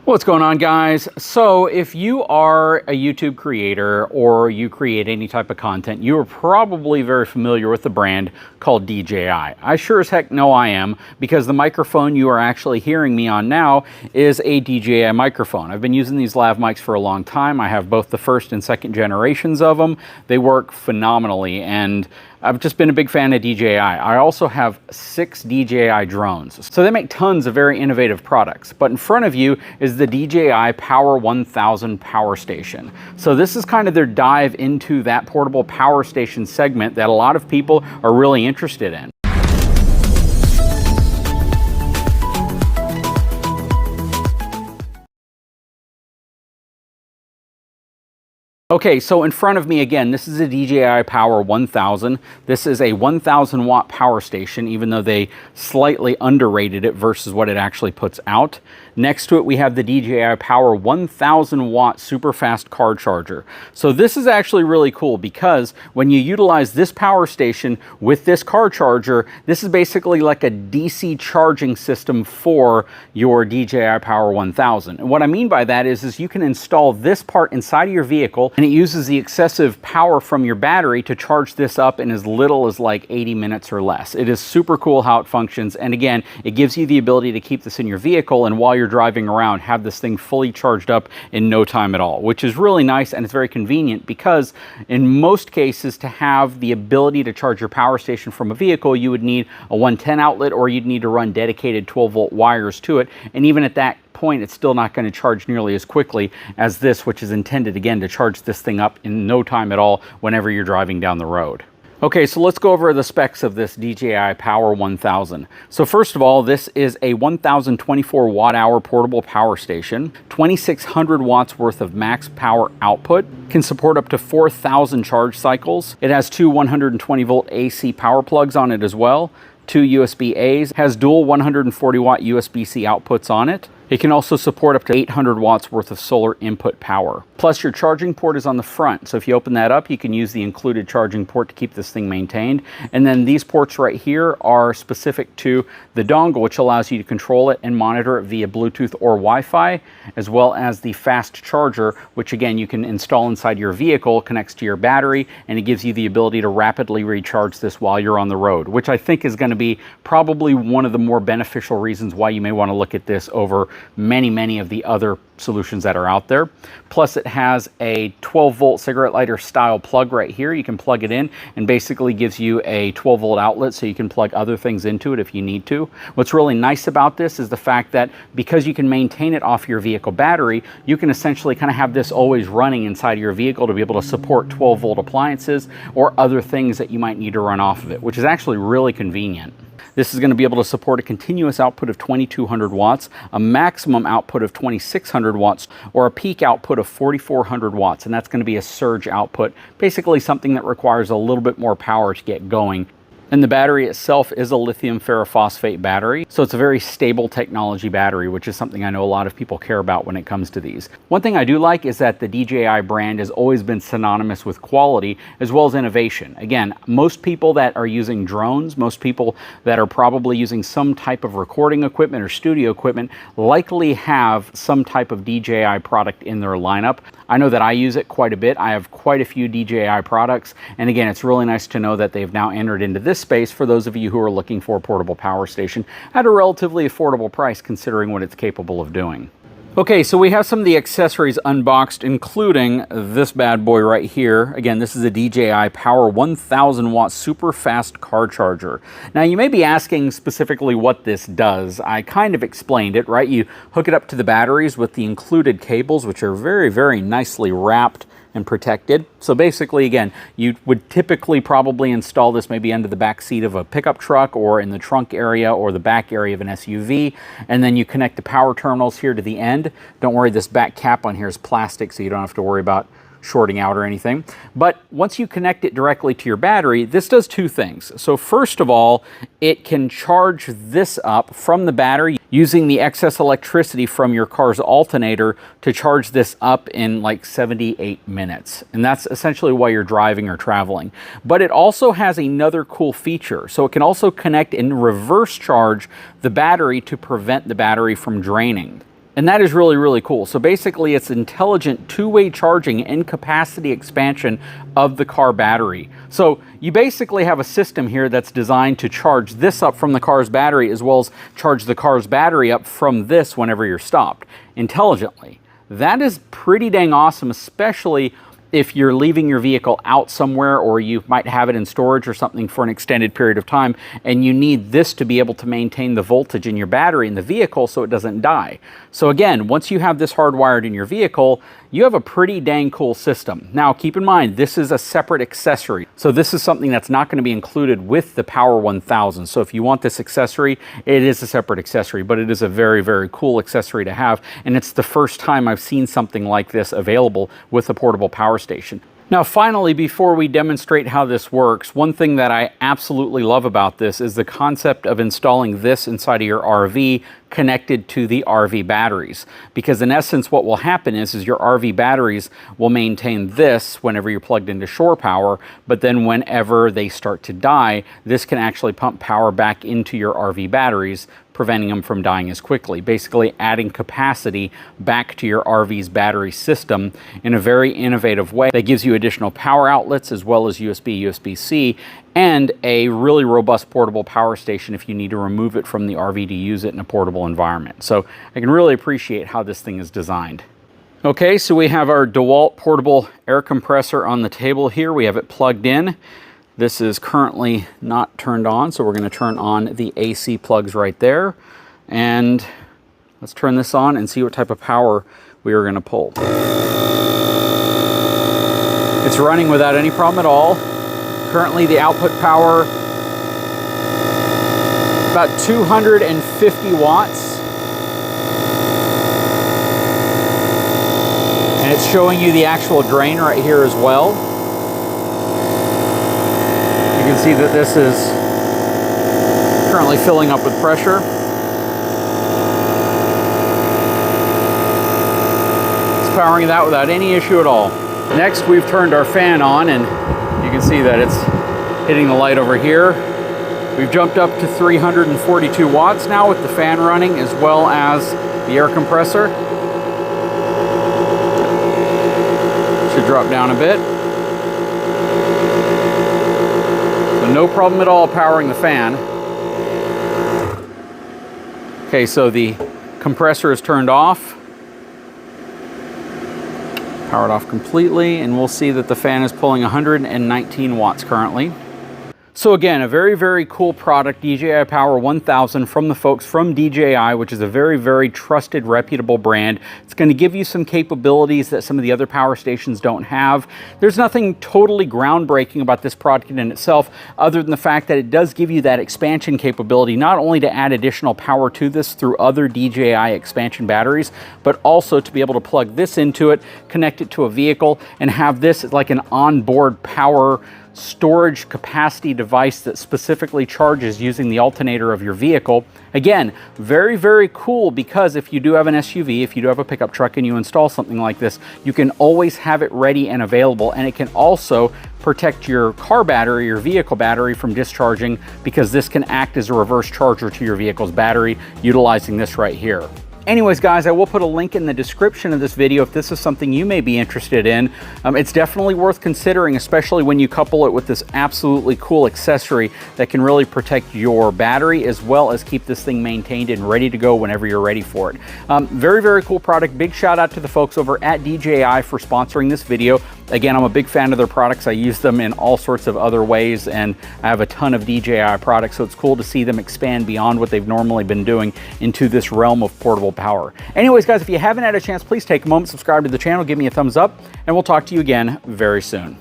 What's going on, guys? So if you are a YouTube creator or you create any type of content, you are probably very familiar with the brand called DJI. I sure as heck know I am, because the microphone you are actually hearing me on now is a DJI microphone. I've been using these lav mics for a long time. I have both the first and second generations of them. They work phenomenally, and I've just been a big fan of DJI. I also have 6 DJI drones. So they make tons of very innovative products. But in front of you is the DJI Power 1000 power station. So this is kind of their dive into that portable power station segment that a lot of people are really interested in. Okay, so in front of me again, this is a DJI Power 1000. This is a 1000 watt power station, even though they slightly underrated it versus what it actually puts out. Next to it, we have the DJI Power 1000 watt super fast car charger. So this is actually really cool, because when you utilize this power station with this car charger, this is basically like a DC charging system for your DJI Power 1000. And what I mean by that is you can install this part inside of your vehicle, and it uses the excessive power from your battery to charge this up in as little as like 80 minutes or less. It is super cool how it functions. And again, it gives you the ability to keep this in your vehicle, and while you're driving around, have this thing fully charged up in no time at all, which is really nice, and it's very convenient, because in most cases, to have the ability to charge your power station from a vehicle, you would need a 110 outlet, or you'd need to run dedicated 12-volt wires to it. And even at that point, it's still not going to charge nearly as quickly as this, which is intended again to charge this thing up in no time at all whenever you're driving down the road. Okay, so let's go over the specs of this DJI Power 1000. So first of all, this is a 1024 watt hour portable power station, 2600 watts worth of max power output, can support up to 4,000 charge cycles. It has 2 120 volt AC power plugs on it as well, 2 USB-A's, has dual 140 watt USB-C outputs on it. It can also support up to 800 watts worth of solar input power. Plus, your charging port is on the front. So if you open that up, you can use the included charging port to keep this thing maintained. And then these ports right here are specific to the dongle, which allows you to control it and monitor it via Bluetooth or Wi-Fi, as well as the fast charger, which again, you can install inside your vehicle, connects to your battery, and it gives you the ability to rapidly recharge this while you're on the road, which I think is going to be probably one of the more beneficial reasons why you may want to look at this over many of the other solutions that are out there. Plus, it has a 12-volt cigarette lighter style plug right here. You can plug it in, and basically gives you a 12-volt outlet, so you can plug other things into it if you need to. What's really nice about this is the fact that because you can maintain it off your vehicle battery, you can essentially kind of have this always running inside of your vehicle to be able to support 12-volt appliances or other things that you might need to run off of it, which is actually really convenient. This is going to be able to support a continuous output of 2200 watts, a maximum output of 2600 watts, or a peak output of 4400 watts. And that's going to be a surge output, basically something that requires a little bit more power to get going. And the battery itself is a lithium ferrophosphate battery, so it's a very stable technology battery, which is something I know a lot of people care about when it comes to these. One thing I do like is that the DJI brand has always been synonymous with quality as well as innovation. Again, most people that are using drones, most people that are probably using some type of recording equipment or studio equipment likely have some type of DJI product in their lineup. I know that I use it quite a bit. I have quite a few DJI products, and again, it's really nice to know that they've now entered into this space for those of you who are looking for a portable power station at a relatively affordable price, considering what it's capable of doing. Okay, so we have some of the accessories unboxed, including this bad boy right here. Again, this is a DJI Power 1000 watt super fast car charger. Now, you may be asking specifically what this does. I kind of explained it, right? You hook it up to the batteries with the included cables, which are very nicely wrapped and protected. So basically, again, you would typically probably install this maybe under the back seat of a pickup truck, or in the trunk area or the back area of an SUV, and then you connect the power terminals here to the end. Don't worry, this back cap on here is plastic, so you don't have to worry about shorting out or anything. But once you connect it directly to your battery, this does two things. So first of all, it can charge this up from the battery using the excess electricity from your car's alternator to charge this up in like 78 minutes. And that's essentially while you're driving or traveling. But it also has another cool feature. So it can also connect and reverse charge the battery to prevent the battery from draining. And that is really, really cool. So basically it's intelligent two-way charging and capacity expansion of the car battery. So you basically have a system here that's designed to charge this up from the car's battery as well as charge the car's battery up from this whenever you're stopped intelligently. That is pretty dang awesome, especially if you're leaving your vehicle out somewhere, or you might have it in storage or something for an extended period of time, and you need this to be able to maintain the voltage in your battery in the vehicle so it doesn't die. So again, once you have this hardwired in your vehicle, you have a pretty dang cool system. Now, keep in mind, this is a separate accessory. So this is something that's not going to be included with the Power 1000. So if you want this accessory, it is a separate accessory, but it is a very, very cool accessory to have. And it's the first time I've seen something like this available with a portable power station. Now, finally, before we demonstrate how this works, one thing that I absolutely love about this is the concept of installing this inside of your RV connected to the RV batteries. Because in essence, what will happen is your RV batteries will maintain this whenever you're plugged into shore power, but then whenever they start to die, this can actually pump power back into your RV batteries, preventing them from dying as quickly, basically adding capacity back to your RV's battery system in a very innovative way that gives you additional power outlets as well as USB, USB-C, and a really robust portable power station if you need to remove it from the RV to use it in a portable environment. So I can really appreciate how this thing is designed. Okay, so we have our DeWalt portable air compressor on the table here. We have it plugged in. This is currently not turned on, so we're going to turn on the AC plugs right there. And let's turn this on and see what type of power we are going to pull. It's running without any problem at all. Currently the output power, about 250 watts. And it's showing you the actual drain right here as well. You can see that this is currently filling up with pressure. It's powering that without any issue at all. Next, we've turned our fan on, and you can see that it's hitting the light over here. We've jumped up to 342 watts now with the fan running as well as the air compressor. Should drop down a bit. So no problem at all powering the fan. Okay, so the compressor is turned off. Powered off completely, and we'll see that the fan is pulling 119 watts currently. So again, a very, very cool product, DJI Power 1000 from the folks from DJI, which is a very, very trusted, reputable brand. It's going to give you some capabilities that some of the other power stations don't have. There's nothing totally groundbreaking about this product in itself, other than the fact that it does give you that expansion capability, not only to add additional power to this through other DJI expansion batteries, but also to be able to plug this into it, connect it to a vehicle, and have this like an onboard power storage capacity device that specifically charges using the alternator of your vehicle. Again, very, very cool, because if you do have an SUV, if you do have a pickup truck and you install something like this, you can always have it ready and available, and it can also protect your car battery, your vehicle battery, from discharging, because this can act as a reverse charger to your vehicle's battery utilizing this right here. Anyways, guys, I will put a link in the description of this video if this is something you may be interested in. It's definitely worth considering, especially when you couple it with this absolutely cool accessory that can really protect your battery as well as keep this thing maintained and ready to go whenever you're ready for it. Very, very cool product. Big shout out to the folks over at DJI for sponsoring this video. Again, I'm a big fan of their products. I use them in all sorts of other ways, and I have a ton of DJI products, so it's cool to see them expand beyond what they've normally been doing into this realm of portable power. Anyways, guys, if you haven't had a chance, please take a moment, subscribe to the channel, give me a thumbs up, and we'll talk to you again very soon.